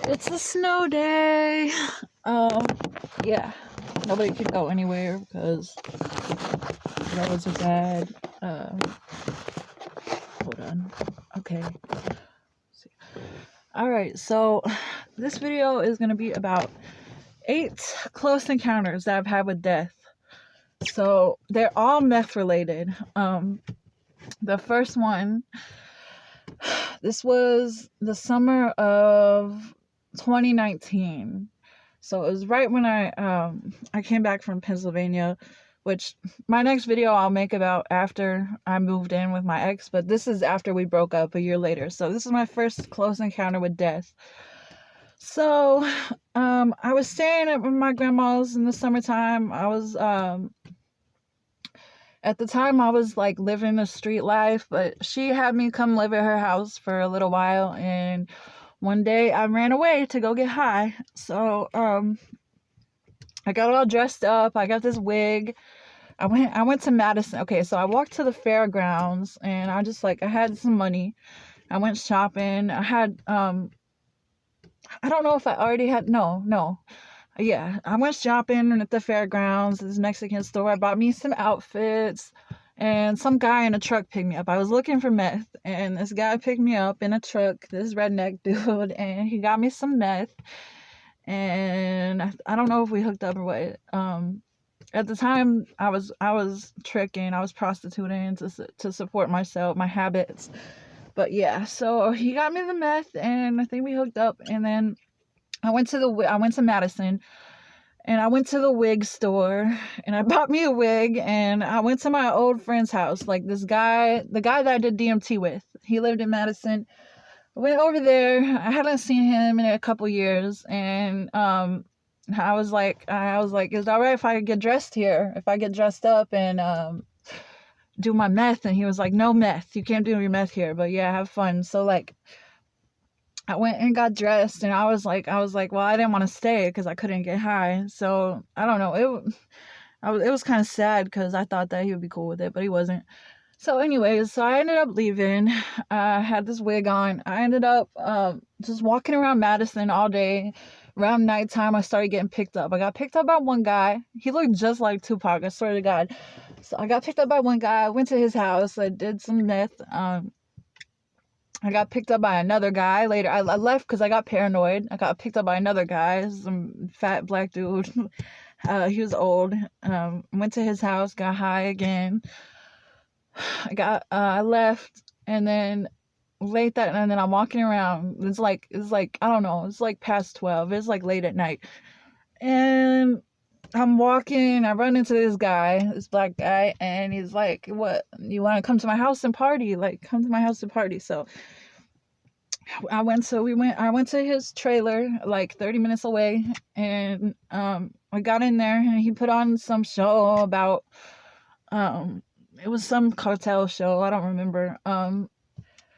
It's a snow day. Yeah, nobody could go anywhere because roads are bad. Hold on. Okay. All right. So this video is gonna be about 8 close encounters that I've had with death. So they're all meth related. The first one. This was the summer of 2019. So it was right when I came back from Pennsylvania, which my next video I'll make about after I moved in with my ex, but this is after we broke up a year later. So this is my first close encounter with death. So I was staying at my grandma's in the summertime. At the time I was like living a street life, but she had me come live at her house for a little while, and one day I ran away to go get high. So I got all dressed up. I got this wig. I went to Madison. Okay, so I walked to the fairgrounds and I had some money. I went shopping. I don't know if I already had no. Yeah, I went shopping at the fairgrounds, this Mexican store. I bought me some outfits, and some guy in a truck picked me up. I was looking for meth, and this guy picked me up in a truck, this redneck dude, and he got me some meth. And I don't know if we hooked up or what. At the time, I was tricking, I was prostituting to support myself, my habits. But yeah, so he got me the meth, and I think we hooked up, and then I went to Madison, and I went to the wig store, and I bought me a wig, and I went to my old friend's house. Like the guy that I did DMT with, he lived in Madison. I went over there. I hadn't seen him in a couple years, and I was like, is it all right if I get dressed here? If I get dressed up and do my meth? And he was like, no meth. You can't do your meth here, but yeah, have fun. So like, I went and got dressed, and I was like, well, I didn't want to stay because I couldn't get high. So I don't know. It was kind of sad because I thought that he would be cool with it, but he wasn't. So anyways, so I ended up leaving. I had this wig on. I ended up just walking around Madison all day. Around nighttime, I started getting picked up. I got picked up by one guy. He looked just like Tupac, I swear to God. So I got picked up by one guy. I went to his house. I did some meth. I got picked up by another guy later. I left because I got paranoid. I got picked up by another guy, some fat black dude. He was old. Went to his house, got high again. I left, and then late that, and then I'm walking around. It's like I don't know. It's like past 12. It's like late at night, and I'm walking. I run into this guy, this black guy, and he's like, "What? You want to come to my house and party? Like, come to my house and party." So I went to his trailer like 30 minutes away, and I got in there, and he put on some show about it was some cartel show, I don't remember.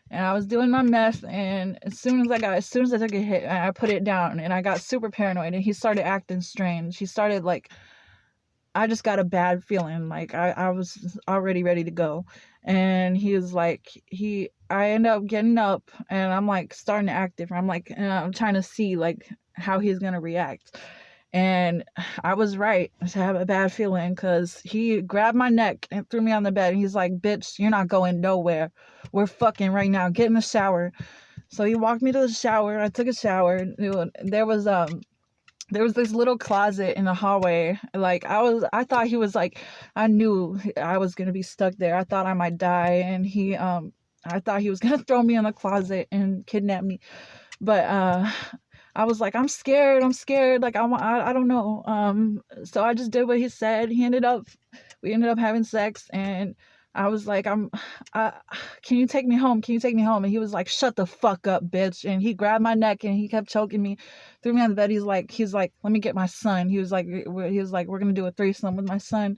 And I was doing my meth, and as soon as I took a hit, I put it down, and I got super paranoid, and he started acting strange. He started like, I just got a bad feeling, like I was already ready to go. And he was like, I end up getting up, and I'm like starting to act different. I'm like, I'm trying to see like how he's gonna react. And I was right to have a bad feeling, because he grabbed my neck and threw me on the bed, and he's like, bitch, you're not going nowhere. We're fucking right now. Get in the shower. So he walked me to the shower. I took a shower. There was this little closet in the hallway. Like I thought he was like, I knew I was gonna be stuck there. I thought I might die, and I thought he was gonna throw me in the closet and kidnap me. But I was like, I'm scared. Like I don't know. So I just did what he said. We ended up having sex, and I was like, can you take me home? Can you take me home? And he was like, shut the fuck up, bitch. And he grabbed my neck, and he kept choking me, threw me on the bed. He's like, let me get my son. He was like, we're gonna do a threesome with my son.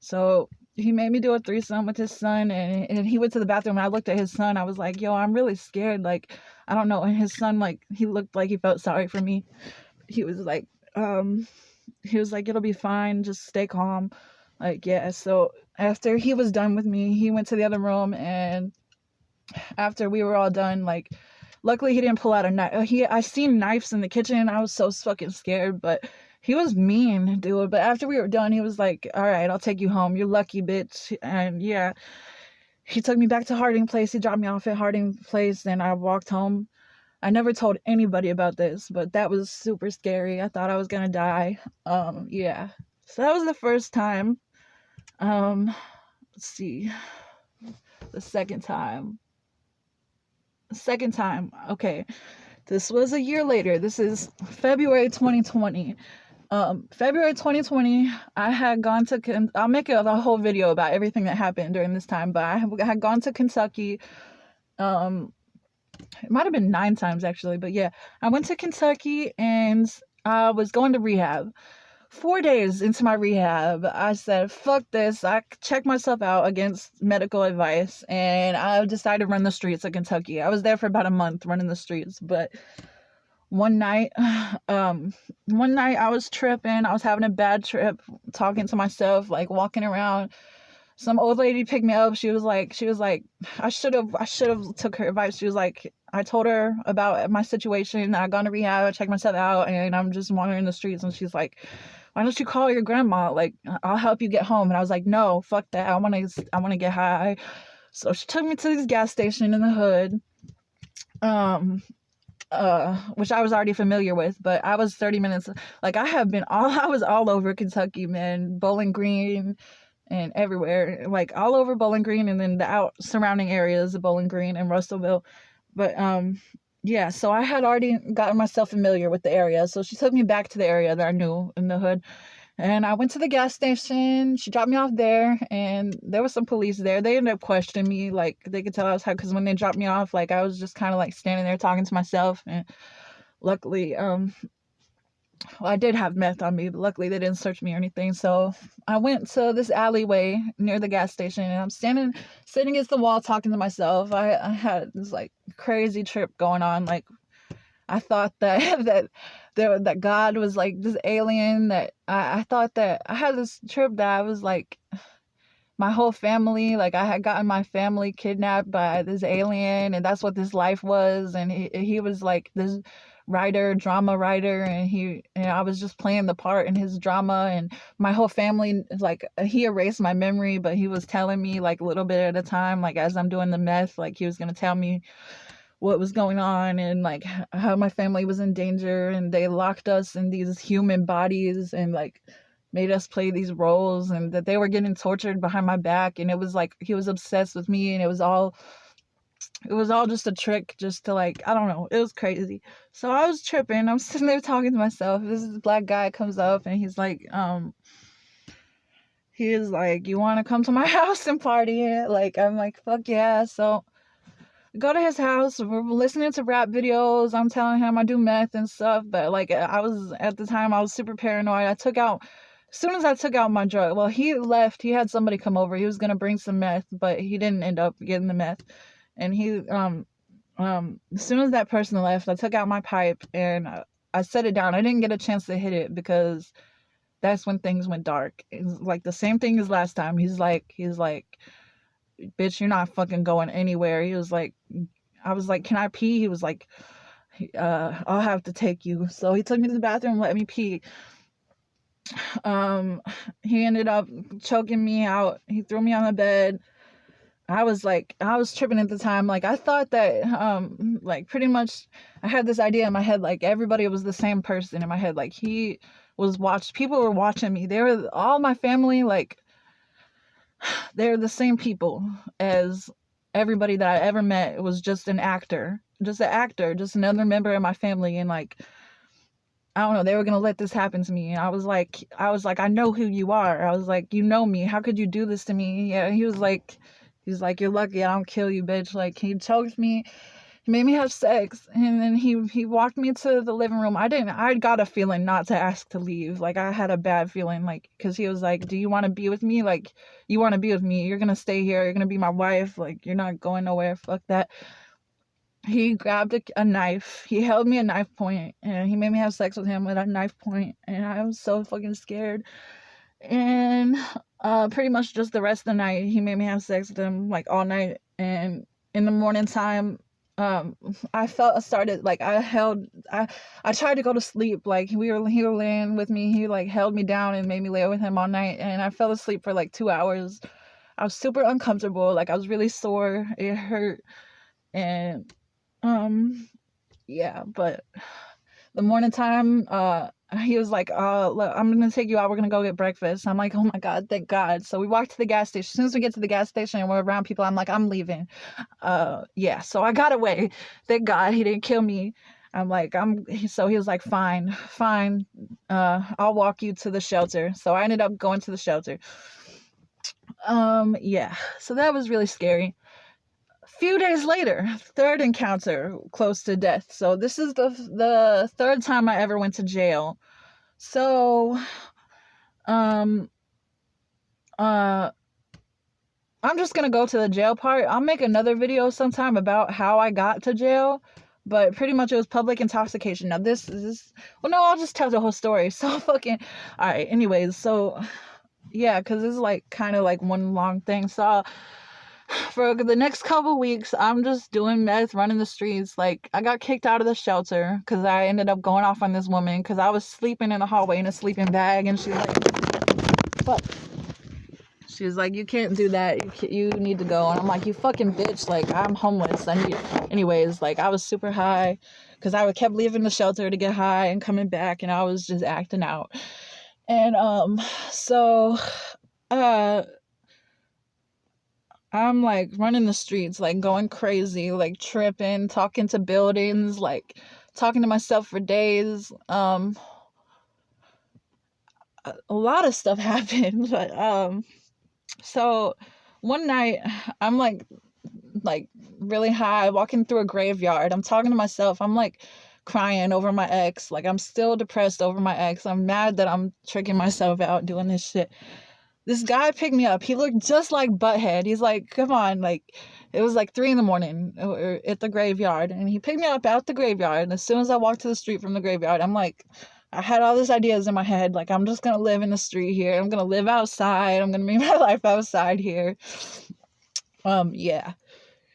So he made me do a threesome with his son, and he went to the bathroom, and I looked at his son. I was like, yo, I'm really scared. Like, I don't know. And his son, like, he looked like he felt sorry for me. He was like, it'll be fine. Just stay calm. Like, yeah. So after he was done with me, he went to the other room, and after we were all done, like, Luckily, he didn't pull out a knife. I seen knives in the kitchen, and I was so fucking scared. But he was mean, dude. But after we were done, he was like, "All right, I'll take you home. You're lucky, bitch." And yeah, he took me back to Harding Place. He dropped me off at Harding Place, and I walked home. I never told anybody about this, but that was super scary. I thought I was gonna die. Yeah. So that was the first time. Let's see. The second time. Okay. This was a year later. This is February 2020. February 2020, I had gone to, I'll make a whole video about everything that happened during this time, but I had gone to Kentucky. It might have been 9 times actually, but yeah, I went to Kentucky and I was going to rehab. 4 days into my rehab, I said, fuck this. I checked myself out against medical advice and I decided to run the streets of Kentucky. I was there for about a month running the streets, but one night, I was tripping. I was having a bad trip, talking to myself, like walking around. Some old lady picked me up. She was like, I should have took her advice. She was like, I told her about my situation. I got to rehab. I checked myself out, and I'm just wandering the streets. And she's like, why don't you call your grandma? Like, I'll help you get home. And I was like, no, fuck that. I want to get high. So she took me to this gas station in the hood. Which I was already familiar with, but I was 30 minutes. Like, I was all over Kentucky, man. Bowling Green and everywhere, like all over Bowling Green, and then the surrounding areas of Bowling Green and Russellville. But yeah, so I had already gotten myself familiar with the area. So she took me back to the area that I knew in the hood. And I went to the gas station. She dropped me off there, and there was some police there. They ended up questioning me. Like, they could tell I was high because when they dropped me off, like, I was just kind of like standing there talking to myself. And luckily, well, I did have meth on me, but luckily they didn't search me or anything. So I went to this alleyway near the gas station, and I'm sitting against the wall talking to myself. I had this like crazy trip going on. Like, I thought that that God was like this alien. That I thought that I had this trip that I was like my whole family, like I had gotten my family kidnapped by this alien, and that's what this life was. And he was like this drama writer, and I was just playing the part in his drama, and my whole family, like, he erased my memory, but he was telling me like a little bit at a time, like as I'm doing the meth, like he was gonna tell me what was going on, and like how my family was in danger, and they locked us in these human bodies and like made us play these roles, and that they were getting tortured behind my back, and it was like he was obsessed with me, and it was all just a trick, just to, like, I don't know, it was crazy. So I was tripping. I'm sitting there talking to myself. This black guy comes up, and he's like, you want to come to my house and party? Like, I'm like, fuck yeah. So go to his house. We're listening to rap videos. I'm telling him I do meth and stuff, but like, at the time I was super paranoid. As soon as I took out my drug, well, he left. He had somebody come over. He was gonna bring some meth, but he didn't end up getting the meth. And as soon as that person left, I took out my pipe and I set it down. I didn't get a chance to hit it because that's when things went dark. It's like the same thing as last time. He's like, bitch, you're not fucking going anywhere. I was like, can I pee? He was like, I'll have to take you. So he took me to the bathroom, let me pee. He ended up choking me out. He threw me on the bed. I was tripping at the time. Like, I thought that, like, pretty much I had this idea in my head, like, everybody was the same person in my head. Like, people were watching me. They were all my family, like, they're the same people as everybody that I ever met. It was just an actor, just another member of my family. And like, I don't know, they were gonna let this happen to me. And I was like, I know who you are. I was like, you know me. How could you do this to me? Yeah, he was like, you're lucky I don't kill you, bitch. Like, he choked me. He made me have sex, and then he walked me to the living room. I got a feeling not to ask to leave. Like, I had a bad feeling, like, because he was like, do you want to be with me? Like, you want to be with me, you're gonna stay here, you're gonna be my wife, like, you're not going nowhere, fuck that. He grabbed a knife, he held me a knife point, and he made me have sex with him with a knife point, and I was so fucking scared. And pretty much just the rest of the night, he made me have sex with him, like, all night. And in the morning time, um I started like I tried to go to sleep. Like he were laying with me. He like held me down and made me lay with him all night, and I fell asleep for like 2 hours. I was super uncomfortable. Like I was really sore. It hurt. And um yeah, but the morning time, he was like, look, I'm gonna take you out, we're gonna go get breakfast. I'm like, oh my god, thank God. So we walked to the gas station. As soon as we get to the gas station and we're around people, I'm like, I'm leaving. Yeah, so I got away. Thank God he didn't kill me. I'm like, so he was like, fine, I'll walk you to the shelter. So I ended up going to the shelter. Yeah, so that was really scary. A few days later, third encounter close to death. So this is the third time I ever went to jail. So um uh I'm just gonna go to the jail part. I'll make another video sometime about how I got to jail, but pretty much it was public intoxication. Now this is, well, no, I'll just tell the whole story. So fucking, all right. Anyways, so yeah, because this is like kind of like one long thing. So for the next couple weeks, I'm just doing meth, running the streets. Like I got kicked out of the shelter because I ended up going off on this woman because I was sleeping in the hallway in a sleeping bag, and she's like, fuck. She was like, you can't do that. You need to go. And I'm like, you fucking bitch. Like, I'm homeless. Anyways, like, I was super high because I kept leaving the shelter to get high and coming back, and I was just acting out. And, so, I'm like running the streets, like going crazy, like tripping, talking to buildings, like talking to myself for days. A lot of stuff happened, but, so one night I'm like really high, walking through a graveyard. I'm talking to myself. I'm like crying over my ex. Like I'm still depressed over my ex. I'm mad that I'm tricking myself out doing this shit. This guy picked me up. He looked just like Butthead. He's like, come on, like it was like 3 a.m. At the graveyard, and he picked me up out the graveyard. And as soon as I walked to the street from the graveyard, I'm like, I had all these ideas in my head. Like, I'm just gonna live in the street here. I'm gonna live outside. I'm gonna make my life outside here. Yeah.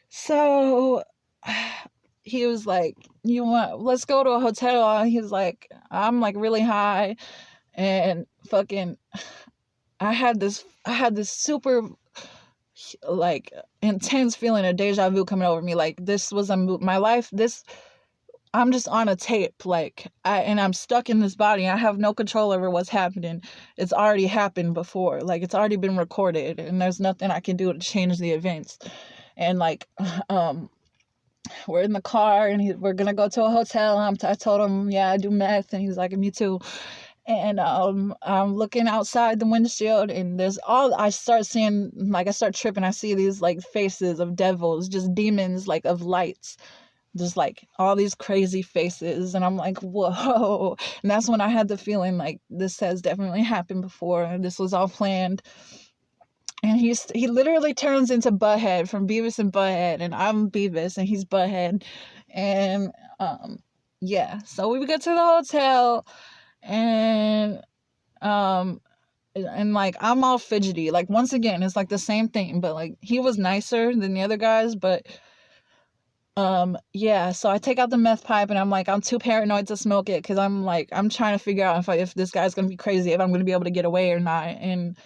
So he was like, let's go to a hotel. He's like, I'm like really high, and fucking I had this super like intense feeling of deja vu coming over me. Like this was my life. I'm just on a tape, like and I'm stuck in this body. I have no control over what's happening. It's already happened before. Like it's already been recorded, and there's nothing I can do to change the events. And like, we're in the car, and we're gonna go to a hotel. I told him, yeah, I do meth, and he's like, me too. And I'm looking outside the windshield, and I start seeing, like, I start tripping. I see these like faces of devils, just demons, like of lights, just like all these crazy faces. And I'm like, whoa. And that's when I had the feeling like this has definitely happened before, and this was all planned. And he literally turns into Butthead from Beavis and Butthead, and I'm Beavis and he's Butthead. And yeah, so we get to the hotel, and like I'm all fidgety. Like once again, it's like the same thing, but like he was nicer than the other guys. But yeah, so I take out the meth pipe, and I'm like, I'm too paranoid to smoke it because I'm like, I'm trying to figure out if this guy's gonna be crazy, if I'm gonna be able to get away or not. And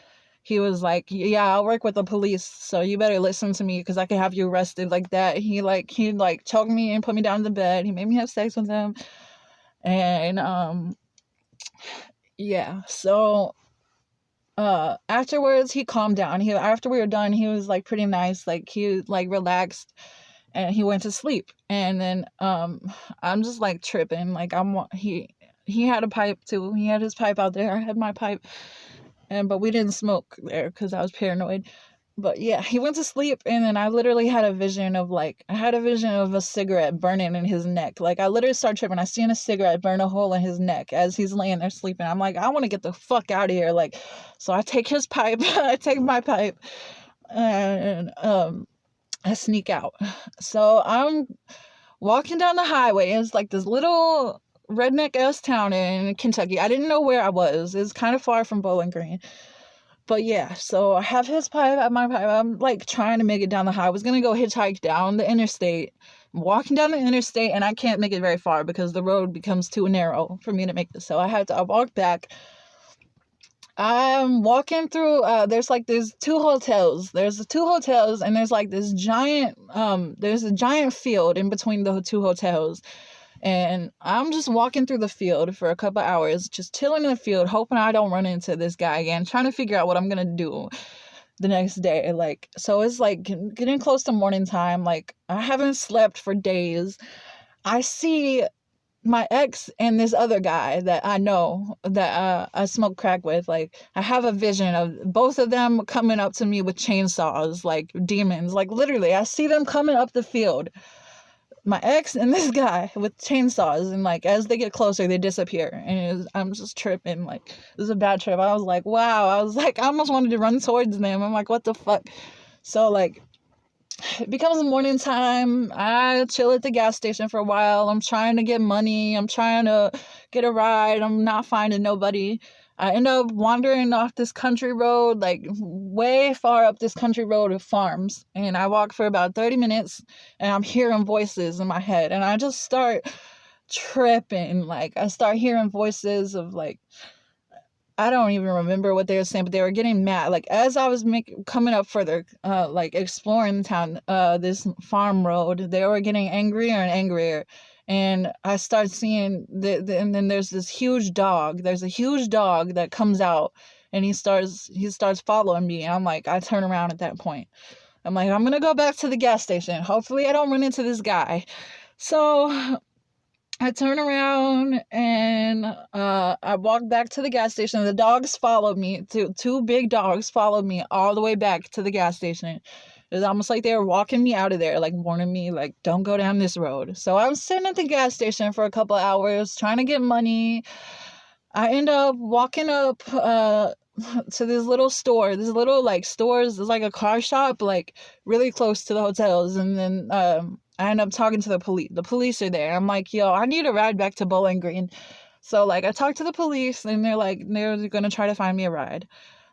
he was like, yeah, I'll work with the police, so you better listen to me because I can have you arrested like that. He choked me and put me down in the bed. He made me have sex with him. And yeah, so afterwards he calmed down. After we were done, he was like pretty nice. Like he like relaxed, and he went to sleep. And then I'm just like tripping. Like he had a pipe too. He had his pipe out there. I had my pipe. But we didn't smoke there because I was paranoid. But yeah, he went to sleep, and then I literally had a vision of a cigarette burning in his neck. Like I literally started tripping. I seen a cigarette burn a hole in his neck as he's laying there sleeping. I'm like, I want to get the fuck out of here. Like, so I take his pipe, I take my pipe, and I sneak out. So I'm walking down the highway. It's like this little redneck ass town in Kentucky. I didn't know where I was. It's kind of far from Bowling Green. But yeah, so I have his pipe, I have my pipe. I'm like trying to make it down the highway. I was gonna go hitchhike down the interstate I'm walking down the interstate and I can't make it very far because the road becomes too narrow for me to make this. So I walk back. I'm walking through there's two hotels. There's the two hotels and there's like this giant there's a giant field in between the two hotels. And I'm just walking through the field for a couple hours, just chilling in the field, hoping I don't run into this guy again, trying to figure out what I'm gonna do the next day. Like, so it's like getting close to morning time. Like, I haven't slept for days. I see my ex and this other guy that I know that I smoke crack with. Like, I have a vision of both of them coming up to me with chainsaws, like demons. Like, literally, I see them coming up the field, my ex and this guy with chainsaws, and like as they get closer they disappear, and I'm just tripping. Like, this is a bad trip. I was like, wow. I was like, I almost wanted to run towards them. I'm like, what the fuck. So like, it becomes morning time. I chill at the gas station for a while. I'm trying to get money. I'm trying to get a ride. I'm not finding nobody. I end up wandering off this country road, like way far up this country road of farms. And I walk for about 30 minutes and I'm hearing voices in my head. And I just start tripping. Like, I start hearing voices of like, I don't even remember what they were saying, but they were getting mad. Like, as I was coming up further, like exploring the town, this farm road, they were getting angrier and angrier. And I start seeing and then there's this huge dog. There's a huge dog that comes out, and he starts following me. And I'm like, I turn around at that point. I'm like, I'm gonna go back to the gas station. Hopefully, I don't run into this guy. So I turn around and I walk back to the gas station. The dogs followed me. Two big dogs followed me all the way back to the gas station. It was almost like they were walking me out of there, like warning me, like, don't go down this road. So I'm sitting at the gas station for a couple hours trying to get money. I end up walking up to this little store. This little like stores. It's like a car shop, like really close to the hotels. And then I end up talking to the police. The police are there. I'm like, yo, I need a ride back to Bowling Green. So like, I talked to the police, and they're gonna try to find me a ride.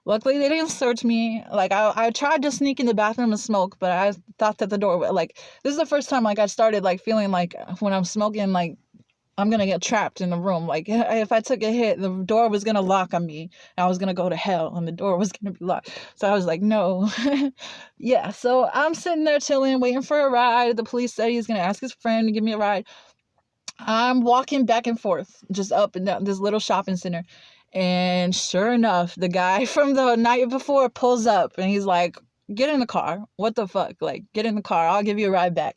Luckily, they didn't search me. Like, I tried to sneak in the bathroom and smoke, but I thought that the door, like, this is the first time like I started like feeling like when I'm smoking, like I'm gonna get trapped in a room. Like, if I took a hit, the door was gonna lock on me. I was gonna go to hell, and the door was gonna be locked. So I was like, no. Yeah. So I'm sitting there chilling, waiting for a ride. The police said he's gonna ask his friend to give me a ride. I'm walking back and forth, just up and down this little shopping center. And sure enough, the guy from the night before pulls up, and he's like, get in the car. What the fuck? Like, get in the car. I'll give you a ride back.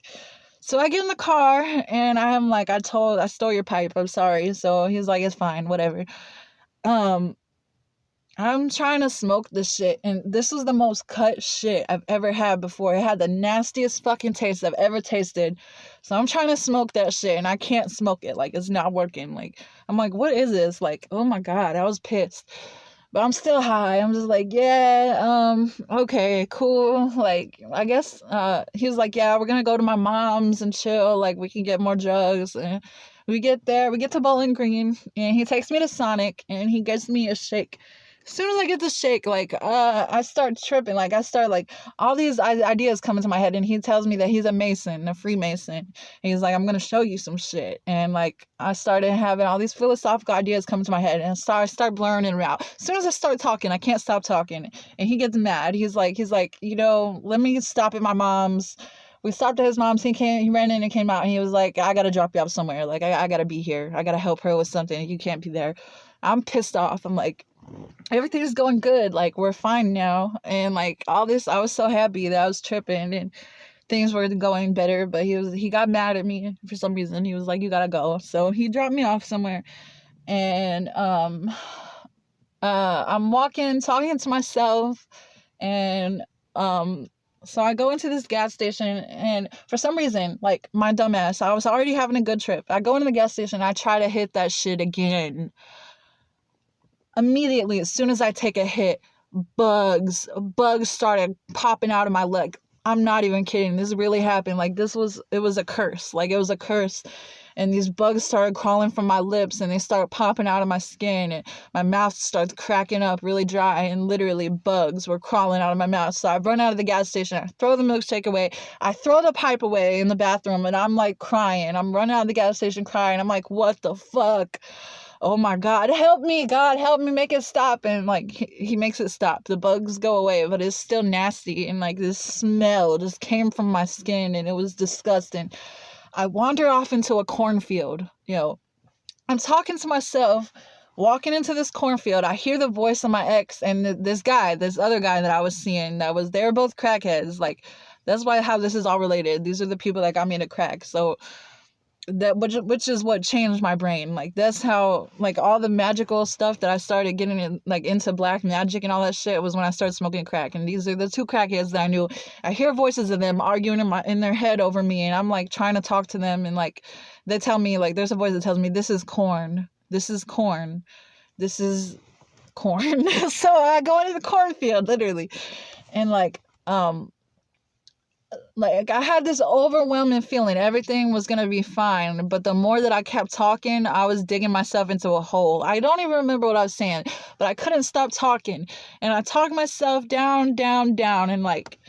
So I get in the car, and I'm like, I stole your pipe. I'm sorry. So he's like, it's fine, whatever. Um, I'm trying to smoke this shit, and this was the most cut shit I've ever had before. It had the nastiest fucking taste I've ever tasted. So I'm trying to smoke that shit, and I can't smoke it. Like, it's not working. Like, I'm like, what is this? Like, oh my God, I was pissed. But I'm still high. I'm just like, yeah, okay, cool. Like, I guess he was like, yeah, we're gonna go to my mom's and chill. Like, we can get more drugs. And we get there, we get to Bowling Green, and he takes me to Sonic, and he gets me a shake. As soon as I get the shake, like, I start tripping. Like, I start, like, all these ideas come into my head, and he tells me that he's a Mason, a Freemason. And he's like, I'm going to show you some shit. And, like, I started having all these philosophical ideas come to my head, and I start blurring it out. As soon as I start talking, I can't stop talking. And he gets mad. He's like, you know, let me stop at my mom's. We stopped at his mom's. He ran in and came out, and he was like, I got to drop you off somewhere. Like, I got to be here. I got to help her with something. You can't be there. I'm pissed off. I'm like, everything's going good. Like, we're fine now. And like, all this, I was so happy that I was tripping and things were going better. But he got mad at me for some reason. He was like, you gotta go. So he dropped me off somewhere. And I'm walking, talking to myself. And so I go into this gas station, and for some reason, like, my dumbass, I was already having a good trip. I go into the gas station, I try to hit that shit again. Immediately, as soon as I take a hit, bugs started popping out of my leg. I'm not even kidding. This really happened. Like, it was a curse. Like, it was a curse. and these bugs started crawling from my lips, and they started popping out of my skin, and my mouth starts cracking up really dry, and literally bugs were crawling out of my mouth. So I run out of the gas station, I throw the milkshake away, I throw the pipe away in the bathroom, and I'm like crying. I'm running out of the gas station crying. I'm like, what the fuck? Oh my God, help me, God, help me, make it stop. And like he makes it stop. The bugs go away, but it's still nasty, and like this smell just came from my skin, and it was disgusting. I wander off into a cornfield. I'm talking to myself, walking into this cornfield. I hear the voice of my ex and this other guy that I was seeing, they're both crackheads. Like, that's why how this is all related. These are the people that got me into crack. So that which is what changed my brain. Like, that's how, like, all the magical stuff that I started getting into black magic and all that shit was when I started smoking crack. And these are the two crackheads that I knew. I hear voices of them arguing in their head over me, and I'm like trying to talk to them, and like they tell me, like, there's a voice that tells me, this is corn, this is corn, this is corn. So I go into the cornfield, literally, and like I had this overwhelming feeling everything was gonna be fine, but the more that I kept talking, I was digging myself into a hole. I don't even remember what I was saying, but I couldn't stop talking, and I talked myself down, down, down, and like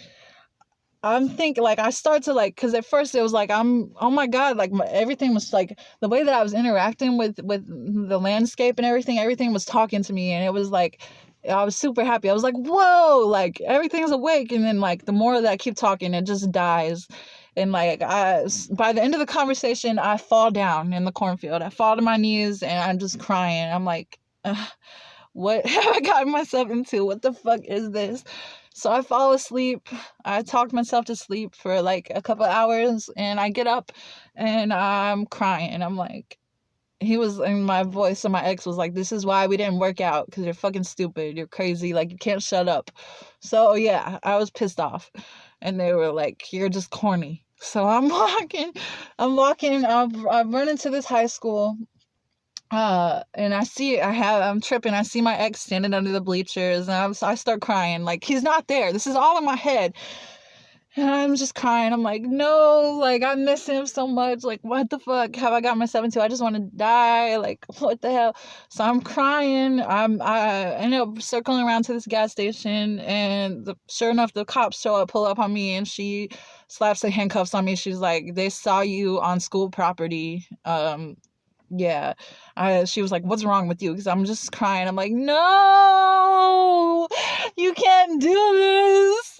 I'm thinking, like, I start to, like, because at first it was like, oh my God, like, everything was like, the way that I was interacting with the landscape and everything was talking to me, and it was like, I was super happy. I was like, whoa, like, everything's awake. And then, like, the more that I keep talking, it just dies. And like, by the end of the conversation, I fall down in the cornfield. I fall to my knees, and I'm just crying. I'm like, what have I gotten myself into? What the fuck is this? So I fall asleep. I talked myself to sleep for like a couple hours, and I get up and I'm crying. I'm like, he was in my voice, and my ex was like, this is why we didn't work out, because you're fucking stupid. You're crazy. Like, you can't shut up. So yeah, I was pissed off. And they were like, you're just corny. So I'm walking, I run into this high school. And I'm tripping. I see my ex standing under the bleachers, and I start crying. Like, he's not there. This is all in my head. And I'm just crying. I'm like, no, like, I miss him so much. Like, what the fuck have I got myself into? I just want to die. Like, what the hell? So I'm crying. I end up circling around to this gas station, and sure enough, the cops show up, pull up on me, and she slaps the handcuffs on me. She's like, they saw you on school property. Yeah. She was like, what's wrong with you? Because I'm just crying. I'm like, no, you can't do this.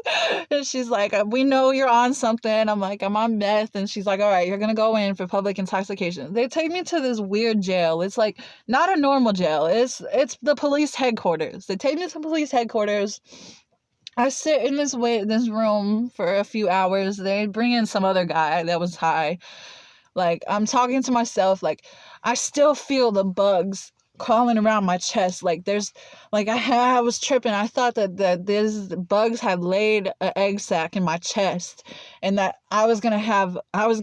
And she's like, we know you're on something. I'm like, I'm on meth. And she's like, all right, you're going to go in for public intoxication. They take me to this weird jail. It's like not a normal jail. It's the police headquarters. They take me to police headquarters. I sit in this room for a few hours. They bring in some other guy that was high. Like, I'm talking to myself, like, I still feel the bugs crawling around my chest. Like, there's, like, I was tripping. I thought that these bugs had laid an egg sac in my chest, and that I was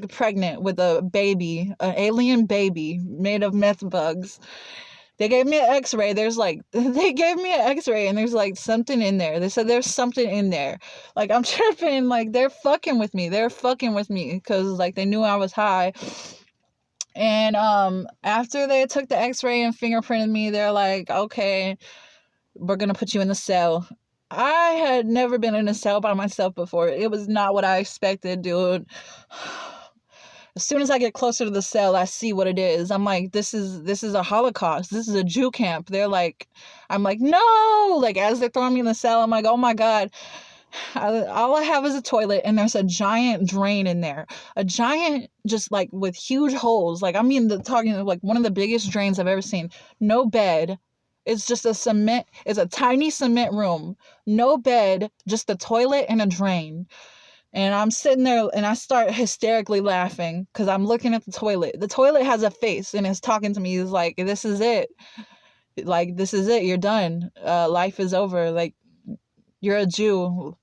pregnant with a baby, an alien baby made of meth bugs. They gave me an x-ray. They gave me an x-ray, and there's like something in there. They said there's something in there. Like, I'm tripping. Like, they're fucking with me. Because like they knew I was high. And after they took the x-ray and fingerprinted me, they're like, okay, we're gonna put you in the cell. I had never been in a cell by myself before. It was not what I expected, dude. As soon as I get closer to the cell, I see what it is. I'm like, this is a Holocaust. This is a Jew camp. I'm like, no! Like, as they're throwing me in the cell, I'm like, oh my God. All I have is a toilet, and there's a giant drain in there. A giant, just like with huge holes. Like, I mean, talking like one of the biggest drains I've ever seen. No bed. It's just it's a tiny cement room. No bed, just a toilet and a drain. And I'm sitting there, and I start hysterically laughing because I'm looking at the toilet. The toilet has a face, and it's talking to me. It's like, this is it. Like, this is it. You're done. Life is over. Like, you're a Jew.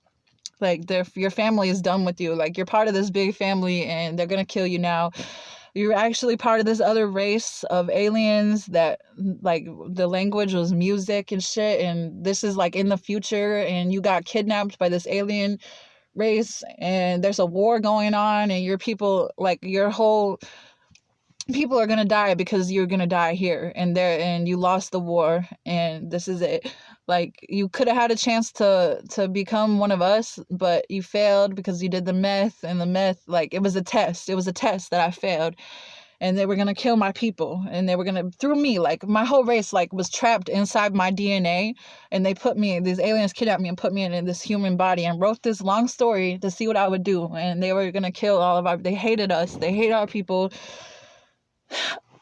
Like, your family is done with you. Like, you're part of this big family, and they're going to kill you now. You're actually part of this other race of aliens that, like, the language was music and shit. And this is, like, in the future, and you got kidnapped by this alien race, and there's a war going on, and your people, like, your whole people are gonna die because you're gonna die here and you lost the war and this is it. Like you could have had a chance to become one of us, but you failed because you did the meth, and the meth, like, it was a test. It was a test that I failed, and they were gonna kill my people, and they were gonna, through me, like my whole race like was trapped inside my DNA, and they put me, these aliens kidnapped me and put me in this human body and wrote this long story to see what I would do, and they were gonna kill all of our, they hated us, they hate our people.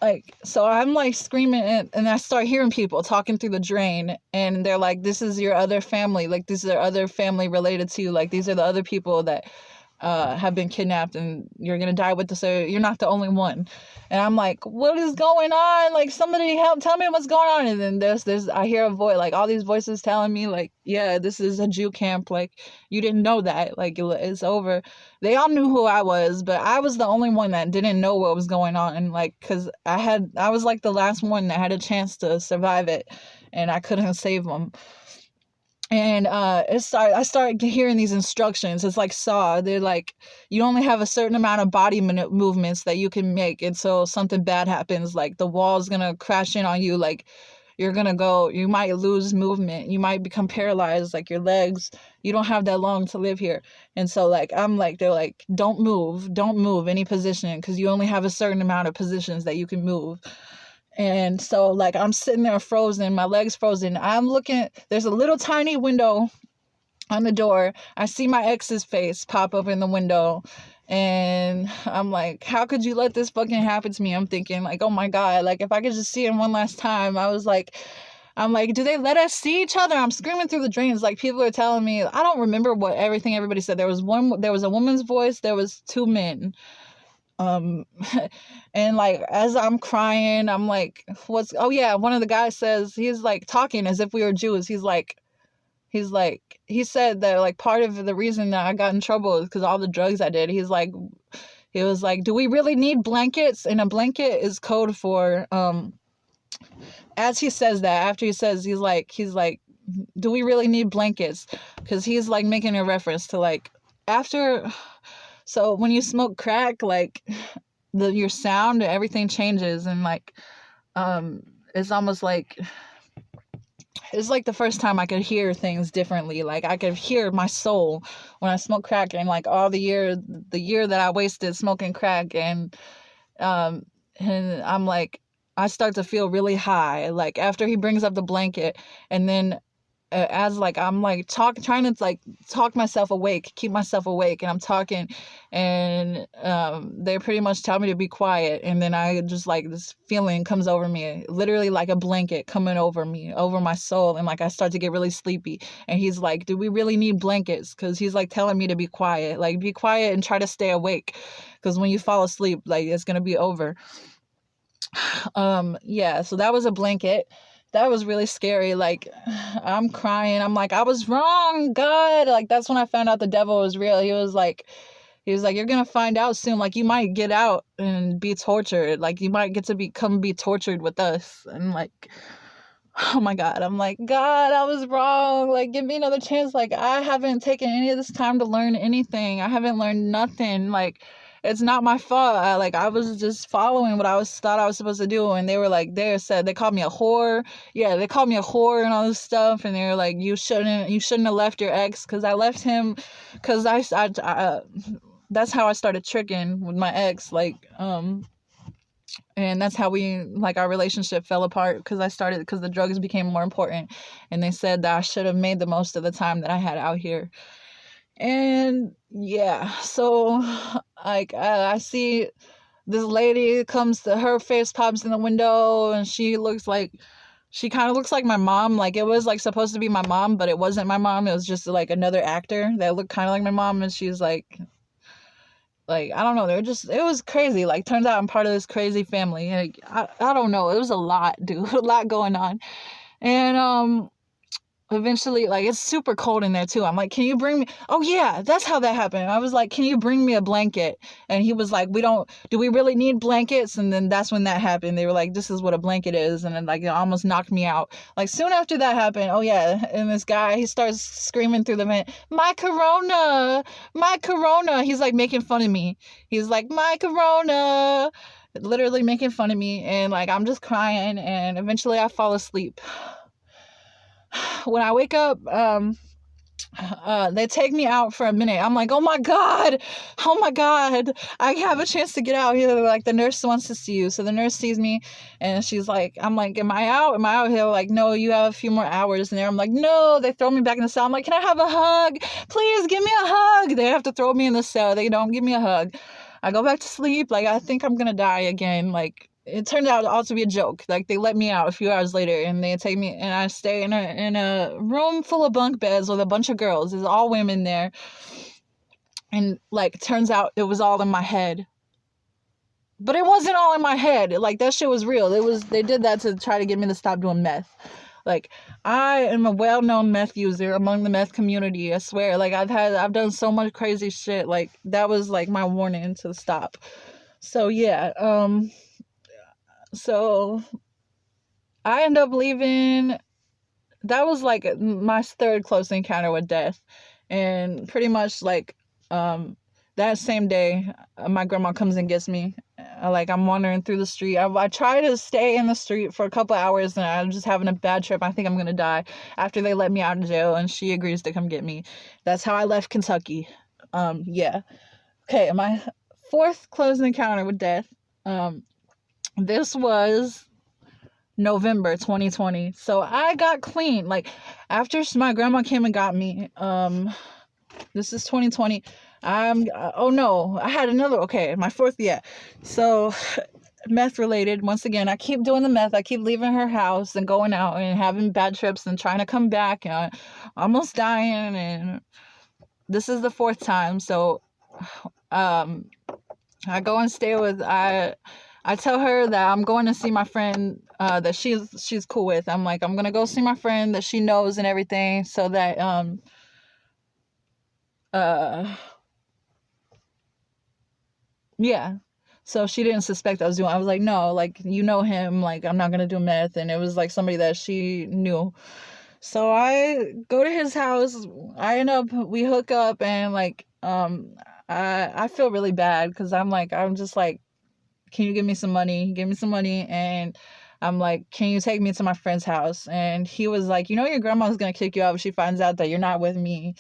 Like, so I'm like screaming, and I start hearing people talking through the drain, and they're like, this is your other family, like this is their other family related to you, like these are the other people that have been kidnapped, and you're gonna die with this, so you're not the only one. And I'm like, what is going on? Like, somebody help, tell me what's going on. And then there's I hear a voice, like all these voices telling me, like, yeah, this is a Jew camp, like you didn't know that, like it's over. They all knew who I was, but I was the only one that didn't know what was going on, and like, because I was like the last one that had a chance to survive it, and I couldn't save them. And I started hearing these instructions. It's like Saw. They're like, you only have a certain amount of body movements that you can make, and so something bad happens, like the wall's gonna crash in on you, like you might lose movement, you might become paralyzed, like your legs, you don't have that long to live here. And so like I'm like, they're like, don't move any position, because you only have a certain amount of positions that you can move. And so like I'm sitting there frozen, my legs frozen. I'm looking, there's a little tiny window on the door. I see my ex's face pop up in the window, and I'm like, how could you let this fucking happen to me? I'm thinking like, oh my God, like if I could just see him one last time. I'm like, do they let us see each other? I'm screaming through the drains. Like, people are telling me, I don't remember what everything everybody said. There was a woman's voice, there was two men. Um, and like as I'm crying, I'm like, oh yeah, one of the guys says, he's like talking as if we were Jews. He said that like part of the reason that I got in trouble is because all the drugs I did. He was like, do we really need blankets? And a blanket is code for, as he says that, after he says, he's like, do we really need blankets? Because he's like making a reference to like, after, so when you smoke crack, like your sound, everything changes, and like, it's almost like, it's like the first time I could hear things differently. Like I could hear my soul when I smoked crack, and like all the year that I wasted smoking crack, um, and I'm like, I start to feel really high. Like after he brings up the blanket, and then as like I'm like trying to like talk myself awake, keep myself awake, and I'm talking, and they pretty much tell me to be quiet, and then I just like this feeling comes over me, literally like a blanket coming over me, over my soul, and like I start to get really sleepy. And he's like, do we really need blankets? Because he's like telling me to be quiet, like be quiet and try to stay awake, because when you fall asleep, like it's gonna be over. Yeah, so that was a blanket. That was really scary. Like I'm crying, I'm like, I was wrong, God. Like that's when I found out the devil was real. He was like, you're gonna find out soon, like you might get out and be tortured, like you might get to be tortured with us. And like, oh my God, I'm like, God, I was wrong, like give me another chance. Like I haven't taken any of this time to learn anything, I haven't learned nothing. Like it's not my fault. I was just following what thought I was supposed to do, and they were like, they called me a whore. Yeah, they called me a whore and all this stuff, and they were like, you shouldn't have left your ex, because I left him, because I that's how I started tricking with my ex, like and that's how our relationship fell apart, because the drugs became more important, and they said that I should have made the most of the time that I had out here. And yeah, so like I see this lady comes to, her face pops in the window, and she kind of looks like my mom. Like it was like supposed to be my mom, but it wasn't my mom. It was just like another actor that looked kind of like my mom. And she's like I don't know, it was crazy. Like turns out I'm part of this crazy family. Like I don't know, it was a lot, dude. A lot going on. And eventually, like it's super cold in there too. I'm like, can you bring me, oh yeah, that's how that happened. I was like, can you bring me a blanket? And he was like, do we really need blankets? And then that's when that happened. They were like, this is what a blanket is. And then like it almost knocked me out. Like soon after that happened, oh yeah, and this guy, he starts screaming through the vent, my corona, my corona. He's like making fun of me. He's like, my corona. literally making fun of me, and like I'm just crying, and eventually I fall asleep. When I wake up, they take me out for a minute. I'm like, oh my god, I have a chance to get out here. Like, the nurse wants to see you. So the nurse sees me, and she's like, I'm like, am I out? Am I out here? Like, no, you have a few more hours in there. I'm like, no. They throw me back in the cell. I'm like, can I have a hug? Please give me a hug. They have to throw me in the cell. They don't give me a hug. I go back to sleep. Like, I think I'm gonna die again. Like, it turned out all to be a joke. Like, they let me out a few hours later, and they take me, and I stay in a room full of bunk beds with a bunch of girls. There's all women there, and like, turns out it was all in my head. But it wasn't all in my head. Like, that shit was real. They did that to try to get me to stop doing meth. Like, I am a well-known meth user among the meth community. I swear. Like, I've done so much crazy shit. Like, that was like my warning to stop. So yeah. So I end up leaving. That was like my third close encounter with death. And pretty much like that same day, my grandma comes and gets me. Like, I'm wandering through the street. I try to stay in the street for a couple hours, and I'm just having a bad trip. I think I'm gonna die after they let me out of jail, and she agrees to come get me. That's how I left Kentucky. Yeah. Okay, my fourth close encounter with death. This was November 2020. So I got clean. Like, after my grandma came and got me, this is 2020. Oh no, I had another, okay, my fourth, yeah. So, meth related, once again, I keep doing the meth. I keep leaving her house and going out and having bad trips and trying to come back, and almost dying, and this is the fourth time. So, I go and stay with, I tell her that I'm going to see my friend that she's cool with. I'm like, I'm gonna go see my friend that she knows and everything, so that yeah. So she didn't suspect I was doing. I was like, no, like, you know him. Like, I'm not gonna do meth, and it was like somebody that she knew. So I go to his house. We hook up, and like I feel really bad because I'm just like, can you give me some money? Give me some money. And I'm like, can you take me to my friend's house? And he was like, you know, your grandma's going to kick you out if she finds out that you're not with me.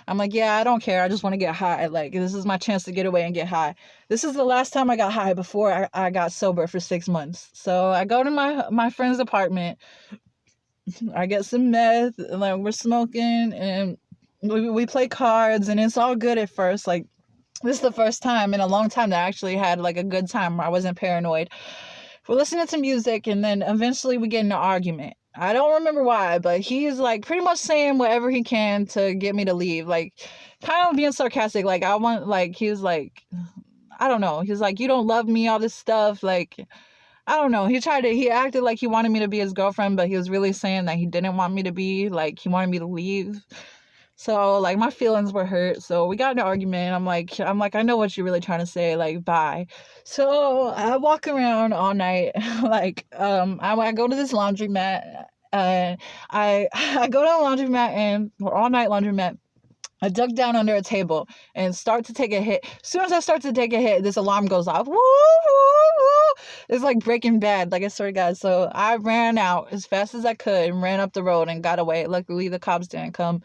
I'm like, yeah, I don't care. I just want to get high. Like, this is my chance to get away and get high. This is the last time I got high before I got sober for 6 months. So I go to my friend's apartment. I get some meth, and like, we're smoking, and we play cards, and it's all good at first. Like, this is the first time in a long time that I actually had like a good time where I wasn't paranoid. We're listening to music, and then eventually we get in an argument. I don't remember why, but he's like pretty much saying whatever he can to get me to leave. Like, kind of being sarcastic. Like, he was like, I don't know. He was like, you don't love me, all this stuff. Like, I don't know. He acted like he wanted me to be his girlfriend, but he was really saying that he didn't want me to be. Like, he wanted me to leave. So, like, my feelings were hurt. So we got in an argument. I'm like, I know what you're really trying to say. Like, bye. So I walk around all night. Like, I go to this laundromat. I go to a laundromat, and all night laundromat. I duck down under a table and start to take a hit. As soon as I start to take a hit, this alarm goes off. Woo, woo, woo. It's like Breaking Bad, like I swear to God. So I ran out as fast as I could and ran up the road and got away. Luckily, the cops didn't come.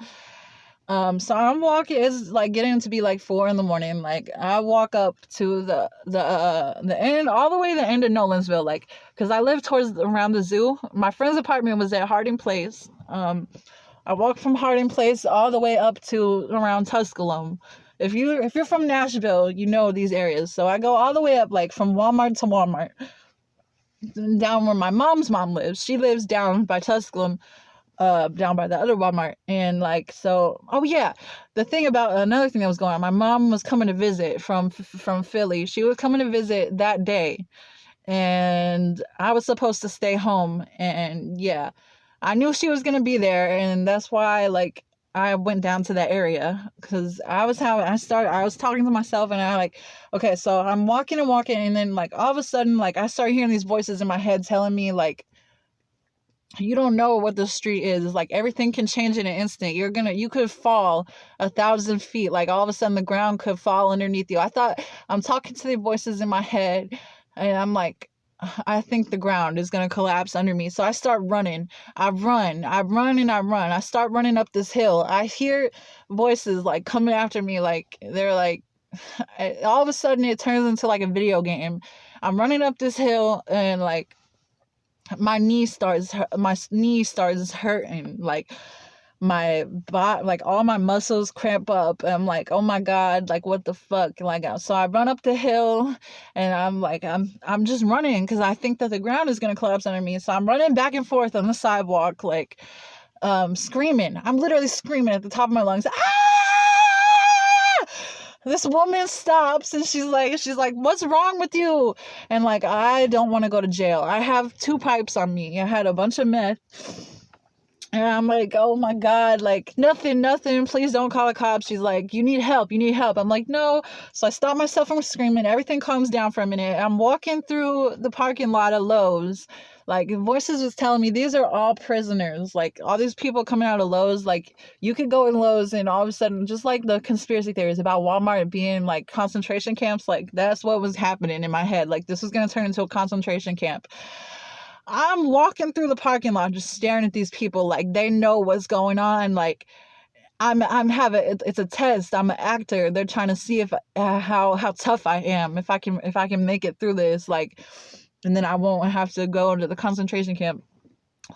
So I'm walking. It's like getting to be like 4 a.m. Like, I walk up to the end, all the way to the end of Nolensville. Like, cause I live around the zoo. My friend's apartment was at Harding Place. I walked from Harding Place all the way up to around Tusculum. If you're from Nashville, you know these areas. So I go all the way up, like, from Walmart to Walmart, down where my mom's mom lives. She lives down by Tusculum. Down by the other Walmart. And like, so, oh yeah, another thing that was going on, my mom was coming to visit from Philly. She was coming to visit that day, and I was supposed to stay home. And yeah, I knew she was gonna be there, and that's why, like, I went down to that area, because I was talking to myself, and I like, okay, so I'm walking, and then like all of a sudden, like, I start hearing these voices in my head telling me, like, you don't know what the street is. It's like everything can change in an instant. You could fall 1,000 feet. Like, all of a sudden the ground could fall underneath you. I'm talking to the voices in my head. and I'm like, I think the ground is gonna collapse under me. So I start running. I start running up this hill. I hear voices like coming after me, like they're like, all of a sudden it turns into like a video game. I'm running up this hill and like my knee starts hurting, like my body, like all my muscles cramp up. I'm like, oh my god, like what the fuck, like so I run up the hill, and I'm like, I'm just running because I think that the ground is gonna collapse under me. So I'm running back and forth on the sidewalk, like screaming. I'm literally screaming at the top of my lungs, ah! This woman stops and she's like, what's wrong with you? And like, I don't want to go to jail. I have 2 pipes on me. I had a bunch of meth. And I'm like, oh my God, like, nothing, please don't call the cops. She's like, you need help. I'm like, no. So I stop myself from screaming. Everything calms down for a minute. I'm walking through the parking lot of Lowe's. Like, voices was telling me these are all prisoners. Like, all these people coming out of Lowe's. Like, you could go in Lowe's and all of a sudden, just like the conspiracy theories about Walmart being like concentration camps, like, that's what was happening in my head. Like, this was going to turn into a concentration camp. I'm walking through the parking lot just staring at these people like they know what's going on. Like, I'm having it's a test. I'm an actor. They're trying to see if how tough I am, if I can make it through this, like, and then I won't have to go to the concentration camp.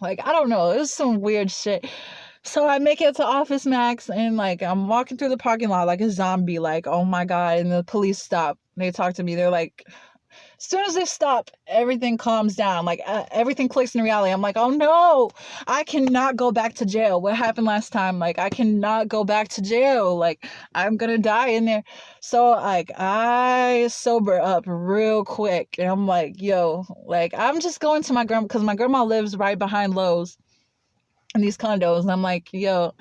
Like, I don't know. It was some weird shit. So I make it to Office Max, and like I'm walking through the parking lot like a zombie, like, oh my God. And the police stop. They talk to me. They're like, as soon as they stop, everything calms down. Like, everything clicks in reality. I'm like, oh no, I cannot go back to jail. What happened last time? Like, I cannot go back to jail. Like, I'm gonna die in there. So like, I sober up real quick, and I'm like, yo, like, I'm just going to my grandma because my grandma lives right behind Lowe's in these condos, and I'm like, yo,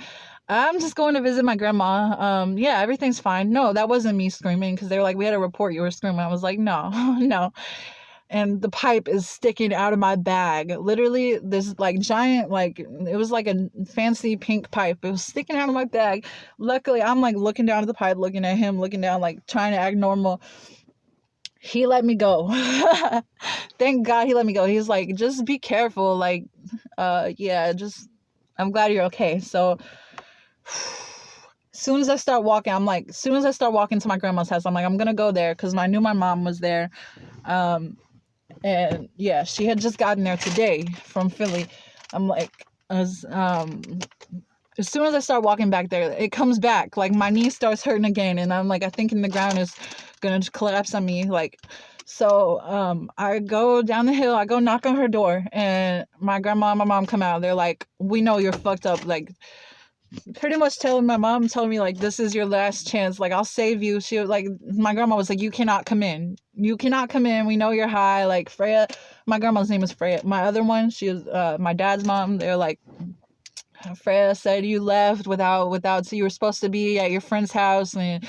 I'm just going to visit my grandma. Yeah, everything's fine. No, that wasn't me screaming because they were like, we had a report you were screaming. I was like, no, no. And the pipe is sticking out of my bag. Literally, this like giant, like, it was like a fancy pink pipe. It was sticking out of my bag. Luckily, I'm like looking down at the pipe, looking at him, looking down, like trying to act normal. He let me go. Thank God he let me go. He's like, just be careful. Like, yeah, just, I'm glad you're okay. So, soon as I start walking, as soon as I start walking to my grandma's house, I'm like, I'm gonna go there because I knew my mom was there. And yeah, she had just gotten there today from Philly. I'm like, as soon as I start walking back there, it comes back. Like, my knee starts hurting again, and I'm like, I think the ground is gonna collapse on me. Like, so I go down the hill, I go knock on her door, and my grandma and my mom come out. They're like, we know you're fucked up. Like, pretty much telling me like, this is your last chance, like, I'll save you. She was like, my grandma was like, you cannot come in, we know you're high. Like, Freya, my grandma's name is Freya. My other one, she was my dad's mom. They're like, Freya said you left without so you were supposed to be at your friend's house and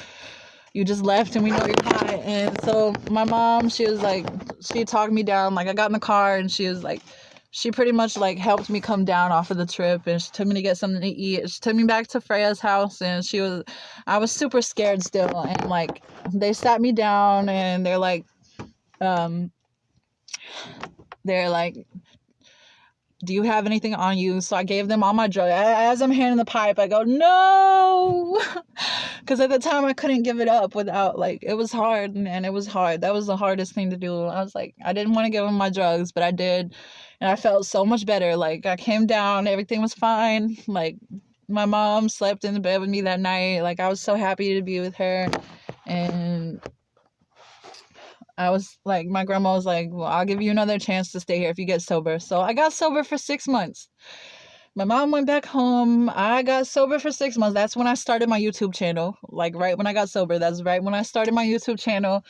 you just left, and we know you're high. And so my mom, she was like, she talked me down. Like, I got in the car, and she was like, she pretty much like helped me come down off of the trip, and she took me to get something to eat. She took me back to Freya's house, and I was super scared still. And like, they sat me down, and um, they're like, do you have anything on you? So I gave them all my drugs. As I'm handing the pipe, I go, no, because at the time I couldn't give it up without, like, it was hard, and it was hard. That was the hardest thing to do. I was like, I didn't want to give them my drugs, but I did, and I felt so much better. Like, I came down, everything was fine. Like, my mom slept in the bed with me that night. Like, I was so happy to be with her, and I was like, my grandma was like, well, I'll give you another chance to stay here if you get sober. So I got sober for 6 months. My mom went back home. I got sober for 6 months. That's when I started my YouTube channel. Like, right when I got sober, that's right when I started my YouTube channel.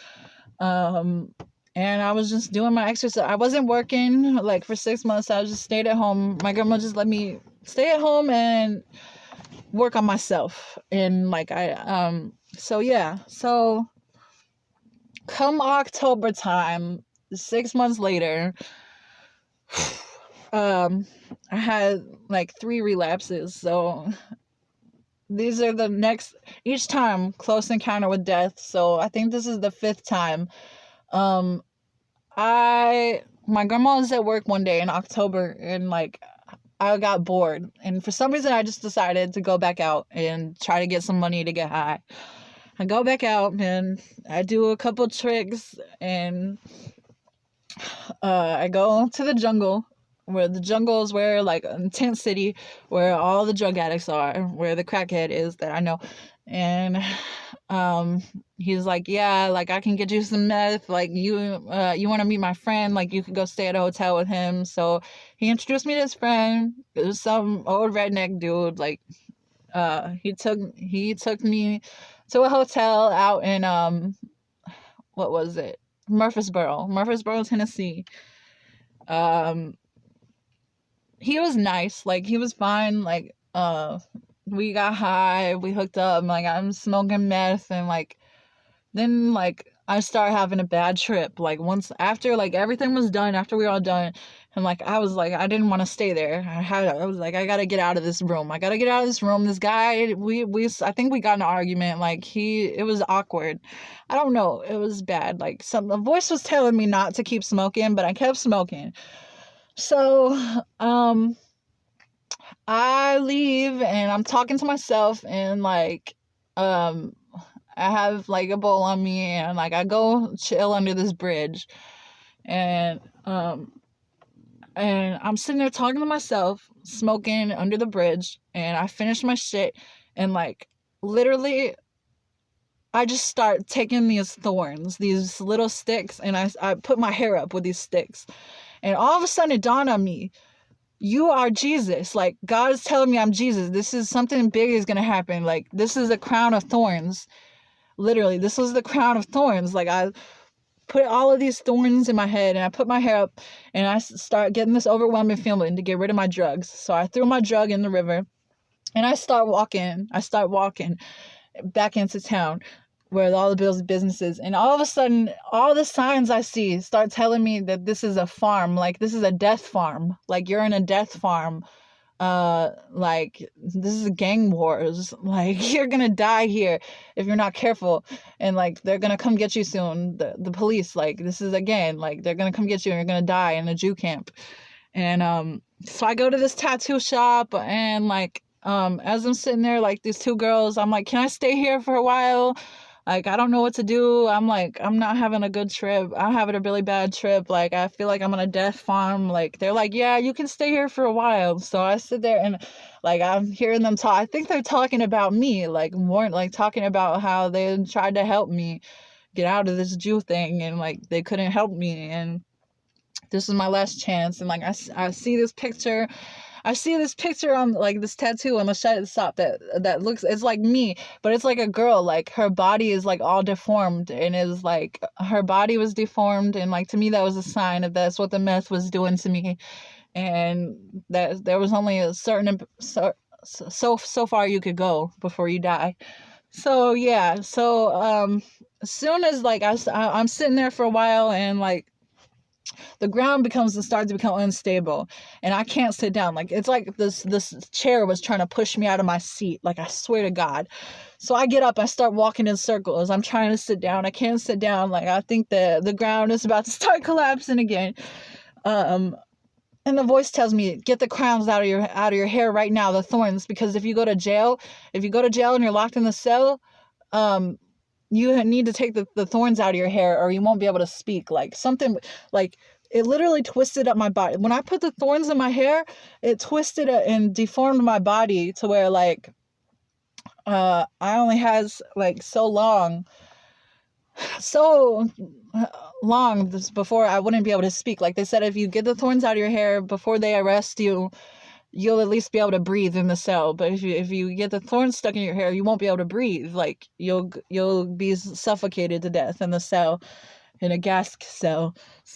And I was just doing my exercise. I wasn't working like for 6 months. I was just stayed at home. My grandma just let me stay at home and work on myself. And like, so yeah. So come October time, 6 months later, I had like 3 relapses. So these are the next, each time close encounter with death. So I think this is the 5th time. my grandma was at work one day in October, and like I got bored, and for some reason I just decided to go back out and try to get some money to get high. I go back out and I do a couple tricks, and I go to the jungle, where the jungle is where, like, in tent city, where all the drug addicts are, where the crackhead is that I know. And um he's like, yeah, like, I can get you some meth, like, you want to meet my friend, like, you could go stay at a hotel with him. So he introduced me to his friend. It was some old redneck dude. Like, he took me to a hotel out in what was it, Murfreesboro, Tennessee. um he was nice, like, he was fine. Like, we got high, we hooked up, like, I'm smoking meth, and like, then, like, I started having a bad trip, like, once after, like, everything was done, after we were all done. And like, I was like, I didn't want to stay there. I was like, I gotta get out of this room. I gotta get out of this room. This guy, I think we got in an argument. Like, it was awkward. I don't know. It was bad. Like, a voice was telling me not to keep smoking, but I kept smoking. So, I leave and I'm talking to myself, and like, um I have like a bowl on me, and like, I go chill under this bridge, and I'm sitting there talking to myself, smoking under the bridge, and I finish my shit, and like, literally, I just start taking these thorns, these little sticks, and I put my hair up with these sticks. And all of a sudden it dawned on me, you are Jesus. Like, God is telling me I'm Jesus. This is something big is going to happen. Like, this is a crown of thorns. Literally, this was the crown of thorns. Like, I put all of these thorns in my head, and I put my hair up, and I start getting this overwhelming feeling to get rid of my drugs. So I threw my drug in the river, and I start walking back into town, where all the businesses, and all of a sudden, all the signs I see start telling me that this is a farm, like, this is a death farm, like, you're in a death farm. Like, this is gang wars, like, you're gonna die here if you're not careful, and like, they're gonna come get you soon, the police, like, this is, again, like, they're gonna come get you, and you're gonna die in a Jew camp. And so I go to this tattoo shop, and like, as I'm sitting there, like, these two girls, I'm like, can I stay here for a while? Like, I don't know what to do. I'm like, I'm not having a good trip. I'm having a really bad trip. Like, I feel like I'm on a death farm. Like, they're like, yeah, you can stay here for a while. So I sit there, and like, I'm hearing them talk. I think they're talking about me, like, more like talking about how they tried to help me get out of this Jew thing, and like, they couldn't help me, and this is my last chance. And like, I see this picture. I see this picture on, like, this tattoo on the side of the shop that looks, it's like me, but it's like a girl. Like, her body is like all deformed, and is like, her body was deformed, and like, to me that was a sign of that's what the meth was doing to me, and that there was only a certain so far you could go before you die. So yeah, so as soon as like I'm sitting there for a while, and like, the ground starts to become unstable, and I can't sit down. Like, it's like this chair was trying to push me out of my seat, like, I swear to God. So I get up, I start walking in circles. I'm trying to sit down, I can't sit down. Like, I think the ground is about to start collapsing again. And the voice tells me, get the crowns out of your hair right now, the thorns, because if you go to jail and you're locked in the cell, you need to take the thorns out of your hair, or you won't be able to speak. Like, something, like, it literally twisted up my body. When I put the thorns in my hair, it twisted it and deformed my body to where, like, I only has like so long before I wouldn't be able to speak. Like, they said, if you get the thorns out of your hair before they arrest you, you'll at least be able to breathe in the cell. But if you get the thorns stuck in your hair, you won't be able to breathe. Like, you'll be suffocated to death in the cell, in a gas cell.